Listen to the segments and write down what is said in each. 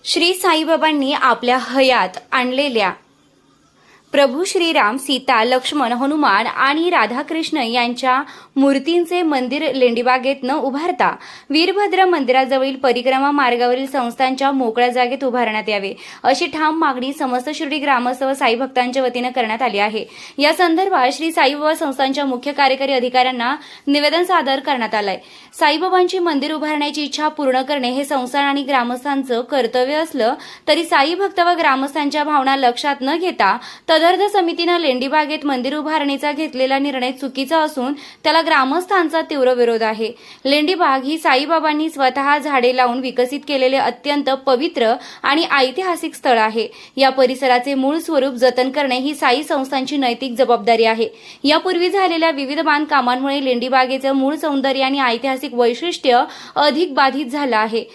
श्री साईबाबांनी आपल्या हयात आणलेल्या प्रभू श्रीराम, सीता, लक्ष्मण, हनुमान आणि राधाकृष्ण यांच्या मूर्तींचे मंदिर लेंडीबागेत न उभारता वीरभद्र मंदिराजवळील परिक्रमा मार्गावरील संस्थांच्या मोकळ्या जागेत उभारण्यात यावे, अशी ठाम मागणी समस्त शिर्डी ग्रामस्थ व साई भक्तांच्या वतीने करण्यात आली आहे। या संदर्भात श्री साईबाबा संस्थांच्या मुख्य कार्यकारी अधिकाऱ्यांना निवेदन सादर करण्यात आलंय। साईबाबांची मंदिर उभारण्याची इच्छा पूर्ण करणे हे संस्थान आणि ग्रामस्थांचं कर्तव्य असलं तरी साई भक्त व ग्रामस्थांच्या भावना लक्षात न घेता तदर्थ समितीने लेंडीबागेत मंदिर उभारणीचा घेतलेला निर्णय चुकीचा असून त्याला ग्रामस्थांचा तीव्र विरोध आहे। लेंडीबाग ही साईबाबांनी स्वतः झाडे लावून विकसित केलेले अत्यंत पवित्र आणि ऐतिहासिक स्थळ आहे। या परिसराचे मूळ स्वरूप जतन करणे ही साई संस्थांची नैतिक जबाबदारी आहे। यापूर्वी झालेल्या विविध बांधकामांमुळे लेंडीबागेचे मूळ सौंदर्य आणि ऐतिहासिक वैशिष्ट्य अधिक बाधित झालं आहे।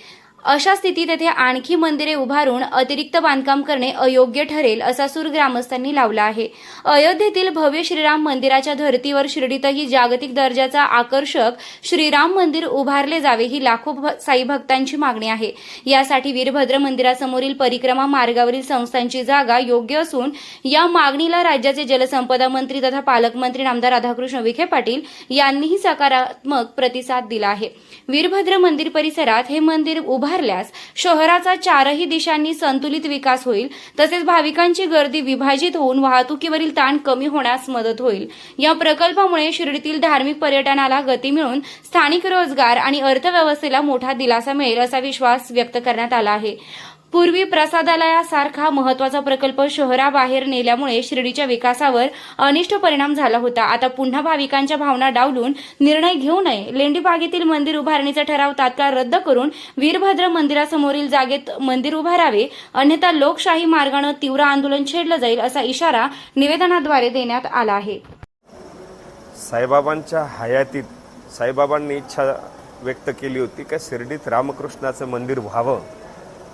अशा स्थितीत येथे आणखी मंदिरे उभारून अतिरिक्त बांधकाम करणे अयोग्य ठरेल असा सूर ग्रामस्थांनी लावला आहे। अयोध्येतील भव्य श्रीराम मंदिराच्या धर्तीवर शिर्डीतही जागतिक दर्जाचा आकर्षक श्रीराम मंदिर उभारले जावे ही लाखो साई भक्तांची मागणी आहे। यासाठी वीरभद्र मंदिरासमोरील परिक्रमा मार्गावरील संस्थांची जागा योग्य असून या मागणीला राज्याचे जलसंपदा मंत्री तथा पालकमंत्री नामदार राधाकृष्ण विखे पाटील यांनीही सकारात्मक प्रतिसाद दिला आहे। वीरभद्र मंदिर परिसरात हे मंदिर उभारल्यास शहराचा चारही दिशांनी संतुलित विकास होईल, तसेच भाविकांची गर्दी विभाजित होऊन वाहतुकीवरील ताण कमी होण्यास मदत होईल। या प्रकल्पामुळे शिर्डीतील धार्मिक पर्यटनाला गती मिळून स्थानिक रोजगार आणि अर्थव्यवस्थेला मोठा दिलासा मिळेल असा विश्वास व्यक्त करण्यात आला आहे। पूर्वी प्रसादालयासारखा महत्त्वाचा प्रकल्प शहराबाहेर नेल्यामुळे शिर्डीच्या विकासावर अनिष्ट परिणाम झाला होता। आता पुन्हा भाविकांच्या भावना डावलून निर्णय घेऊ नये। लेंडीबागेतील मंदिर उभारणीचा ठराव तात्काळ रद्द करून वीरभद्र मंदिरासमोरील जागेत मंदिर उभारावे, अन्यथा लोकशाही मार्गाने तीव्र आंदोलन छेडलं जाईल असा इशारा निवेदनाद्वारे देण्यात आला आहे। साईबाबांच्या हयातीत साईबाबांनी इच्छा व्यक्त केली होती की शिर्डीत रामकृष्णाचं मंदिर व्हावं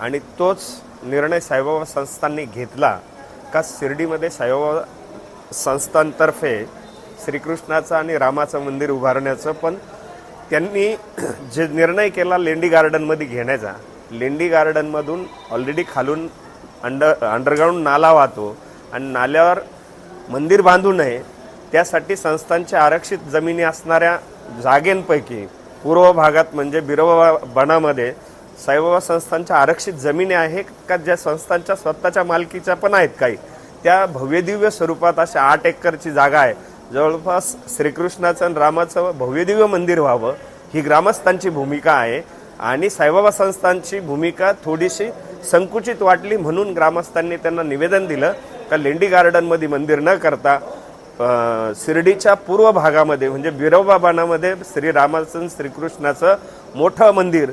आणि तोच निर्णय साईबाबा संस्थांनी घेतला का शिर्डीमध्ये साईबाबा संस्थांतर्फे श्रीकृष्णाचं आणि रामाचं मंदिर उभारण्याचं पण त्यांनी जे निर्णय केला लेंडी गार्डनमध्ये घेण्याचा, लेंडी गार्डनमधून ऑलरेडी खालून अंडरग्राऊंड नाला वाहतो आणि नाल्यावर मंदिर बांधू नये त्यासाठी संस्थांच्या आरक्षित जमिनी असणाऱ्या जागेंपैकी पूर्व भागात म्हणजे बिरोबा बनामध्ये साईबाबा संस्थांच्या आरक्षित जमिनी आहे का ज्या संस्थांच्या स्वतःच्या मालकीच्या पण आहेत काही, त्या भव्यदिव्य स्वरूपात अशा 8 एकरची जागा आहे। जवळपास श्रीकृष्णाचं आणि रामाचं भव्यदिव्य मंदिर व्हावं ही ग्रामस्थांची भूमिका आहे आणि साईबाबा संस्थांची भूमिका थोडीशी संकुचित वाटली म्हणून ग्रामस्थांनी त्यांना निवेदन दिलं का लेंडी गार्डनमध्ये मंदिर न करता शिर्डीच्या पूर्व भागामध्ये म्हणजे बिरोबा बाणामध्ये श्रीरामाचं श्रीकृष्णाचं मोठं मंदिर,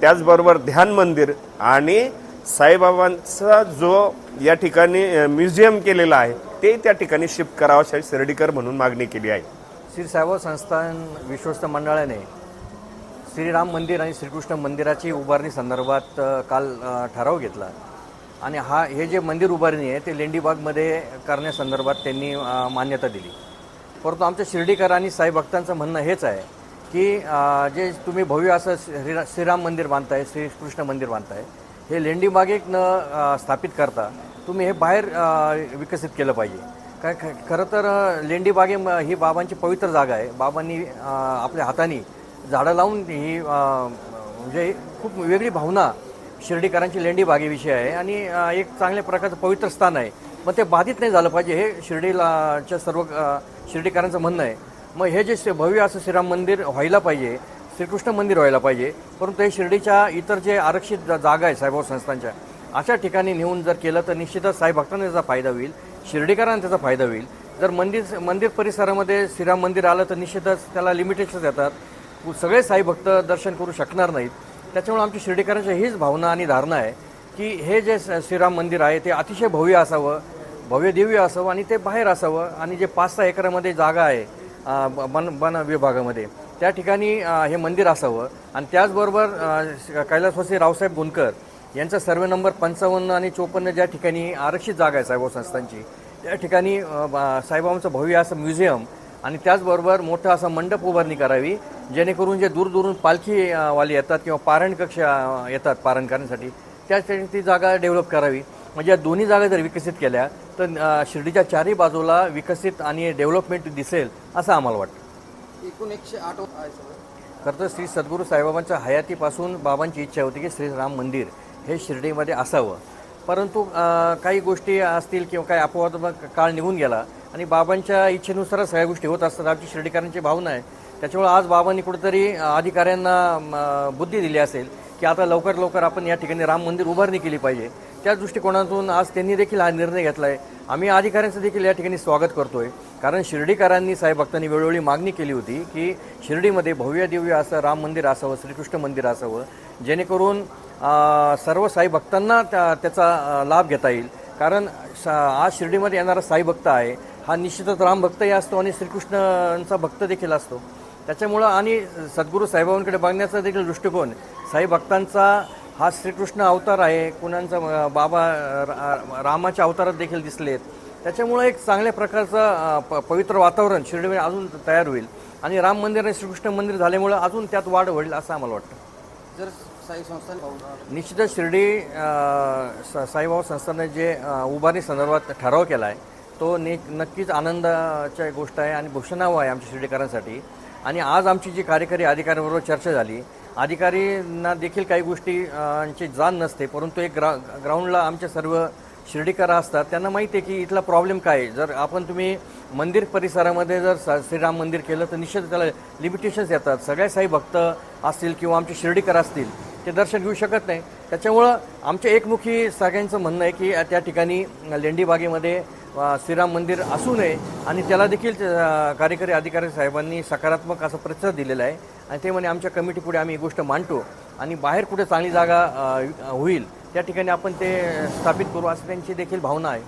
त्याचबरोबर ध्यान मंदिर आणि साईबाबांचा जो या ठिकाणी म्युझियम केलेला आहे ते त्या ठिकाणी शिफ्ट करावं अशी शिर्डीकर म्हणून मागणी केली आहे। श्री साईबाबा संस्थान विश्वस्त मंडळाने श्रीराम मंदिर आणि श्रीकृष्ण मंदिराची उभारणी संदर्भात काल ठराव घेतला आणि हे जे मंदिर उभारणी आहे ते लेंडीबागमध्ये करण्यासंदर्भात त्यांनी मान्यता दिली। परंतु आमच्या शिर्डीकर आणि साई भक्तांचं म्हणणं हेच आहे की जे तुम्ही भव्य असं श्रीराम मंदिर बांधताय, श्रीकृष्ण मंदिर बांधताय, हे लेंडीबागेत न स्थापित करता तुम्ही हे बाहेर विकसित केलं पाहिजे। काय खरं तर लेंडीबागे ही बाबांची पवित्र जागा आहे। बाबांनी आपल्या हाताने झाडं लावून ही म्हणजे खूप वेगळी भावना शिर्डीकरांची लेंडीबागेविषयी आहे आणि एक चांगल्या प्रकारचं पवित्र स्थान आहे। मग ते बाधित नाही झालं पाहिजे हे शिर्डीलाच्या सर्व शिर्डीकरांचं म्हणणं आहे। मग हे जे भव्य असं श्रीराम मंदिर व्हायला पाहिजे, श्रीकृष्ण मंदिर व्हायला पाहिजे, परंतु हे शिर्डीच्या इतर जे आरक्षित जागा आहे साईबाबा संस्थांच्या अशा ठिकाणी नेऊन जर केलं तर निश्चितच साई भक्तांना त्याचा फायदा होईल, शिर्डीकरांना त्याचा फायदा होईल। जर मंदिर परिसरामध्ये श्रीराम मंदिर आलं तर निश्चितच त्याला लिमिटेशन्स येतात, सगळे साई भक्त दर्शन करू शकणार नाहीत। त्याच्यामुळे आमची शिर्डीकरांची हीच भावना आणि धारणा आहे की हे जे श्रीराम मंदिर आहे ते अतिशय भव्य असावं, भव्य दिव्य असावं आणि ते बाहेर असावं आणि जे 5-6 एकरामध्ये जागा आहे वन विभागामध्ये त्या ठिकाणी हे मंदिर असावं आणि त्याचबरोबर कैलासवासी रावसाहेब गुणकर यांचा सर्वे नंबर 55 आणि 54 ज्या ठिकाणी आरक्षित जागा आहे साईबाबा संस्थांची त्या ठिकाणी साईबाबांचं भव्य असं म्युझियम आणि त्याचबरोबर मोठं असं मंडप उभारणी करावी जेणेकरून जे दूरदूरून पालखी वाले येतात किंवा पारण कक्ष येतात पारण करण्यासाठी त्यासाठी ती जागा डेव्हलप करावी. म्हणजे या दोन्ही जागा जर विकसित केल्या तर शिर्डीच्या चारही बाजूला विकसित आणि डेव्हलपमेंट दिसेल असं आम्हाला वाटतं. एकूण 108 आहे सगळं. खरं तर श्री सद्गुरू साईबाबांच्या हयातीपासून बाबांची इच्छा होती की श्रीराम मंदिर हे शिर्डीमध्ये असावं. परंतु काही गोष्टी असतील किंवा काही अपवादात्मक काळ निघून गेला आणि बाबांच्या इच्छेनुसारच सगळ्या गोष्टी होत असतात. आमची शिर्डीकरांची भावना आहे. त्याच्यामुळे आज बाबांनी कुठेतरी अधिकाऱ्यांना बुद्धी दिली असेल की आता लवकर लवकर आपण या ठिकाणी राम मंदिर उभारणी केली पाहिजे. त्या दृष्टिकोनातून आज त्यांनी देखील हा निर्णय घेतला आहे. आम्ही अधिकाऱ्यांचं देखील या ठिकाणी स्वागत करतोय. कारण शिर्डीकरांनी साईभक्तांनी वेळोवेळी मागणी केली होती की शिर्डीमध्ये भव्य दिव्य असं राम मंदिर असावं, श्रीकृष्ण मंदिर असावं, जेणेकरून सर्व साईभक्तांना त्याचा लाभ घेता येईल. कारण आज शिर्डीमध्ये येणारा साईभक्त आहे हा निश्चितच रामभक्तही असतो आणि श्रीकृष्णांचा भक्त देखील असतो. त्याच्यामुळं आणि सद्गुरू साईबाबांकडे बघण्याचा देखील दृष्टिकोन साईभक्तांचा हा श्रीकृष्ण अवतार आहे, कुणांचा बाबा रामाच्या अवतारात देखील दिसलेत. त्याच्यामुळं एक चांगल्या प्रकारचं पवित्र वातावरण शिर्डीमध्ये अजून तयार होईल आणि राम मंदिर आणि श्रीकृष्ण मंदिर झाल्यामुळं अजून त्यात वाढ होईल असं आम्हाला वाटतं. जर साई संस्थान निश्चितच शिर्डी साईबाबा संस्थाने जे उभारणी संदर्भात ठराव केला आहे तो नक्कीच आनंदाची गोष्ट आहे आणि भूषणावं आहे आमच्या शिर्डीकरांसाठी. आणि आज आमची जी कार्यकारी अधिकाऱ्यांबरोबर चर्चा झाली, अधिकारींना देखील काही गोष्टींची जाण नसते, परंतु एक ग्राउंडला आमच्या सर्व शिर्डीकर असतात, त्यांना माहिती आहे की इथला प्रॉब्लेम काय आहे. जर तुम्ही मंदिर परिसरामध्ये जर श्रीराम मंदिर केलं तर निश्चित त्याला लिमिटेशन्स येतात. सगळे साई भक्त असतील किंवा आमचे शिर्डीकर असतील ते दर्शन घेऊ शकत नाही. त्याच्यामुळं आमच्या एकमुखी सगळ्यांचं म्हणणं आहे की त्या ठिकाणी लेंडीबागेमध्ये श्रीराम मंदिर असू नये आणि त्याला देखील कार्यकारी अधिकारी साहेबांनी सकारात्मक असा प्रतिसाद दिलेला आहे. आणि ते म्हणे आमच्या कमिटीपुढे आम्ही ही गोष्ट मांडतो आणि बाहेर कुठे चांगली जागा होईल त्या ठिकाणी आपण ते स्थापित करू असं त्यांची देखील भावना आहे.